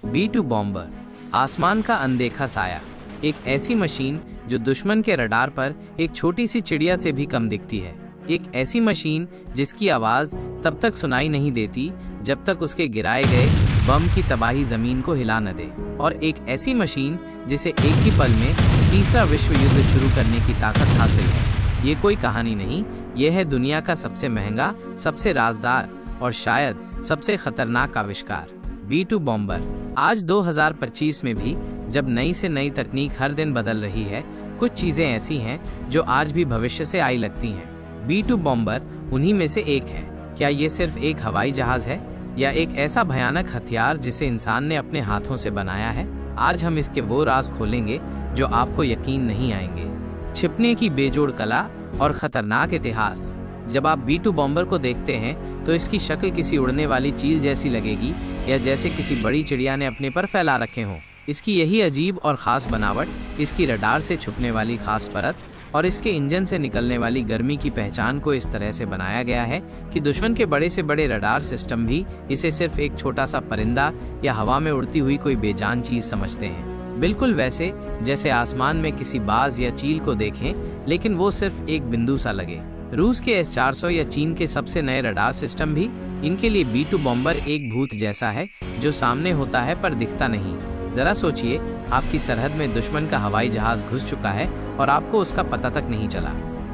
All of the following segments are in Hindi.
B-2 बॉम्बर, आसमान का अनदेखा साया, एक ऐसी मशीन जो दुश्मन के रडार पर एक छोटी सी चिड़िया से भी कम दिखती है। एक ऐसी मशीन जिसकी आवाज तब तक सुनाई नहीं देती जब तक उसके गिराए गए बम की तबाही जमीन को हिला न दे, और एक ऐसी मशीन जिसे एक ही पल में तीसरा विश्व युद्ध शुरू करने की ताकत हासिल है। ये कोई कहानी नहीं, ये है दुनिया का सबसे महंगा, सबसे राजदार और शायद सबसे खतरनाक आविष्कार, B-2 बॉम्बर। आज 2025 में भी जब नई से नई तकनीक हर दिन बदल रही है, कुछ चीजें ऐसी हैं जो आज भी भविष्य से आई लगती हैं। B-2 बॉम्बर उन्हीं में से एक है। क्या ये सिर्फ एक हवाई जहाज है या एक ऐसा भयानक हथियार जिसे इंसान ने अपने हाथों से बनाया है? आज हम इसके वो राज खोलेंगे जो आपको यकीन नहीं आएंगे। छिपने की बेजोड़ कला और खतरनाक इतिहास। जब आप B-2 बॉम्बर को देखते हैं तो इसकी शक्ल किसी उड़ने वाली चील जैसी लगेगी या जैसे किसी बड़ी चिड़िया ने अपने पर फैला रखे हों। इसकी यही अजीब और ख़ास बनावट, इसकी रडार से छुपने वाली खास परत और इसके इंजन से निकलने वाली गर्मी की पहचान को इस तरह से बनाया गया है कि दुश्मन के बड़े से बड़े रडार सिस्टम भी इसे सिर्फ एक छोटा सा परिंदा या हवा में उड़ती हुई कोई बेजान चीज समझते हैं। बिल्कुल वैसे जैसे आसमान में किसी बाज या चील को देखें, लेकिन वो सिर्फ एक बिंदु सा लगे। रूस के S-400 या चीन के सबसे नए रडार सिस्टम भी इनके लिए B-2 बॉम्बर एक भूत जैसा है जो सामने होता है पर दिखता नहीं। जरा सोचिए, आपकी सरहद में दुश्मन का हवाई जहाज घुस चुका है और आपको उसका पता तक नहीं चला।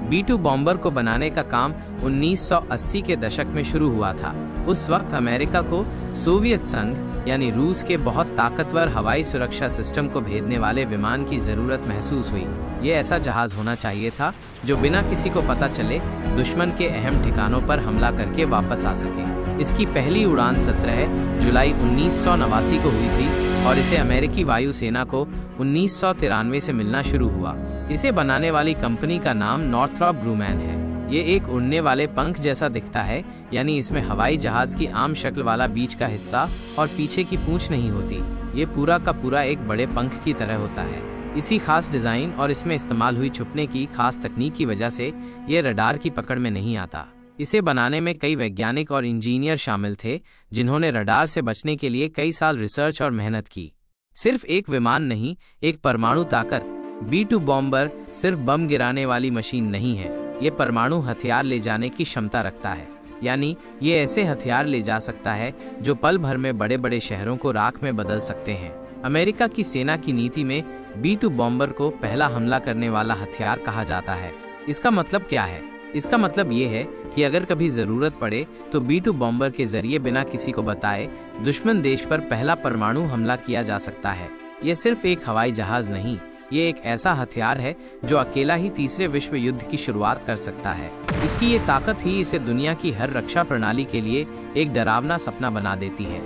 B-2 बॉम्बर को बनाने का काम 1980 के दशक में शुरू हुआ था। उस वक्त अमेरिका को सोवियत संघ यानी रूस के बहुत ताकतवर हवाई सुरक्षा सिस्टम को भेदने वाले विमान की जरूरत महसूस हुई। ये ऐसा जहाज होना चाहिए था जो बिना किसी को पता चले दुश्मन के अहम ठिकानों पर हमला करके वापस आ सके। इसकी पहली उड़ान 17 जुलाई 1989 को हुई थी और इसे अमेरिकी वायुसेना को 1993 से मिलना शुरू हुआ। इसे बनाने वाली कंपनी का नाम नॉर्थरॉप ग्रूमैन है। ये एक उड़ने वाले पंख जैसा दिखता है, यानी इसमें हवाई जहाज की आम शक्ल वाला बीच का हिस्सा और पीछे की पूंछ नहीं होती। ये पूरा का पूरा एक बड़े पंख की तरह होता है। इसी खास डिजाइन और इसमें इस्तेमाल हुई छुपने की खास तकनीक की वजह से ये रडार की पकड़ में नहीं आता। इसे बनाने में कई वैज्ञानिक और इंजीनियर शामिल थे जिन्होंने रडार से बचने के लिए कई साल रिसर्च और मेहनत की। सिर्फ एक विमान नहीं, एक परमाणु ताकत। B-2 बॉम्बर सिर्फ बम गिराने वाली मशीन नहीं है, ये परमाणु हथियार ले जाने की क्षमता रखता है। यानी ये ऐसे हथियार ले जा सकता है जो पल भर में बड़े बड़े शहरों को राख में बदल सकते हैं। अमेरिका की सेना की नीति में B-2 बॉम्बर को पहला हमला करने वाला हथियार कहा जाता है। इसका मतलब क्या है? इसका मतलब ये है कि अगर कभी जरूरत पड़े तो B-2 बॉम्बर के जरिए बिना किसी को बताए दुश्मन देश पर पहला परमाणु हमला किया जा सकता है। ये सिर्फ एक हवाई जहाज नहीं, ये एक ऐसा हथियार है जो अकेला ही तीसरे विश्व युद्ध की शुरुआत कर सकता है। इसकी ये ताकत ही इसे दुनिया की हर रक्षा प्रणाली के लिए एक डरावना सपना बना देती है।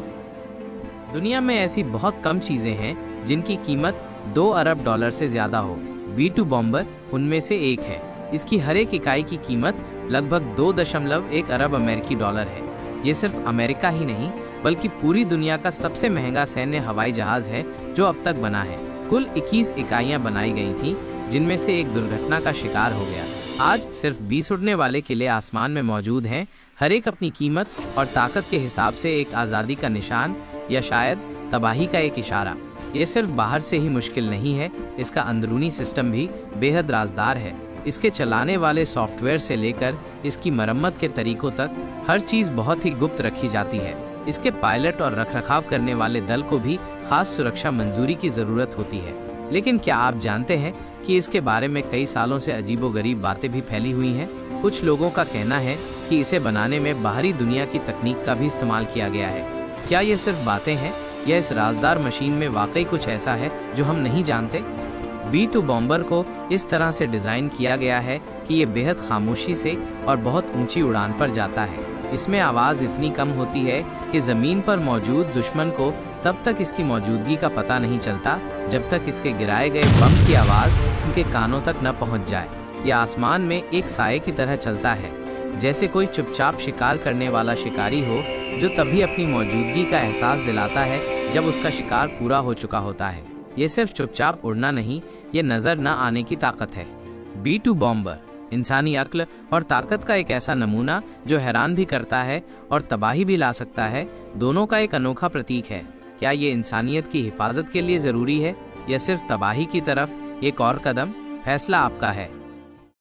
दुनिया में ऐसी बहुत कम चीजें हैं जिनकी कीमत $2 अरब से ज्यादा हो। B-2 बॉम्बर उनमें से एक है। इसकी हर एक इकाई की कीमत लगभग 2.1 अरब अमेरिकी डॉलर है। ये सिर्फ अमेरिका ही नहीं बल्कि पूरी दुनिया का सबसे महंगा सैन्य हवाई जहाज है जो अब तक बना है। कुल 21 इकाइयां बनाई गई थी, जिनमें से एक दुर्घटना का शिकार हो गया। आज सिर्फ 20 उड़ने वाले किले आसमान में मौजूद हैं, हर एक अपनी कीमत और ताकत के हिसाब से एक आज़ादी का निशान या शायद तबाही का एक इशारा। ये सिर्फ बाहर से ही मुश्किल नहीं है, इसका अंदरूनी सिस्टम भी बेहद राजदार है। इसके चलाने वाले सॉफ्टवेयर से लेकर इसकी मरम्मत के तरीकों तक हर चीज़ बहुत ही गुप्त रखी जाती है। इसके पायलट और रखरखाव करने वाले दल को भी खास सुरक्षा मंजूरी की जरूरत होती है। लेकिन क्या आप जानते हैं कि इसके बारे में कई सालों से अजीबोगरीब बातें भी फैली हुई हैं? कुछ लोगों का कहना है कि इसे बनाने में बाहरी दुनिया की तकनीक का भी इस्तेमाल किया गया है। क्या ये सिर्फ बातें हैं या इस राजदार मशीन में वाकई कुछ ऐसा है जो हम नहीं जानते? B-2 बॉम्बर को इस तरह से डिजाइन किया गया है कि ये बेहद खामोशी से और बहुत ऊंची उड़ान पर जाता है। इसमें आवाज इतनी कम होती है कि जमीन पर मौजूद दुश्मन को तब तक इसकी मौजूदगी का पता नहीं चलता जब तक इसके गिराए गए बम की आवाज उनके कानों तक न पहुंच जाए। यह आसमान में एक साये की तरह चलता है, जैसे कोई चुपचाप शिकार करने वाला शिकारी हो जो तभी अपनी मौजूदगी का एहसास दिलाता है जब उसका शिकार पूरा हो चुका होता है। ये सिर्फ चुपचाप उड़ना नहीं, ये नजर न आने की ताकत है। B-2 बॉम्बर इंसानी अक्ल और ताकत का एक ऐसा नमूना जो हैरान भी करता है और तबाही भी ला सकता है, दोनों का एक अनोखा प्रतीक है। क्या ये इंसानियत की हिफाजत के लिए ज़रूरी है या सिर्फ तबाही की तरफ एक और कदम? फैसला आपका है।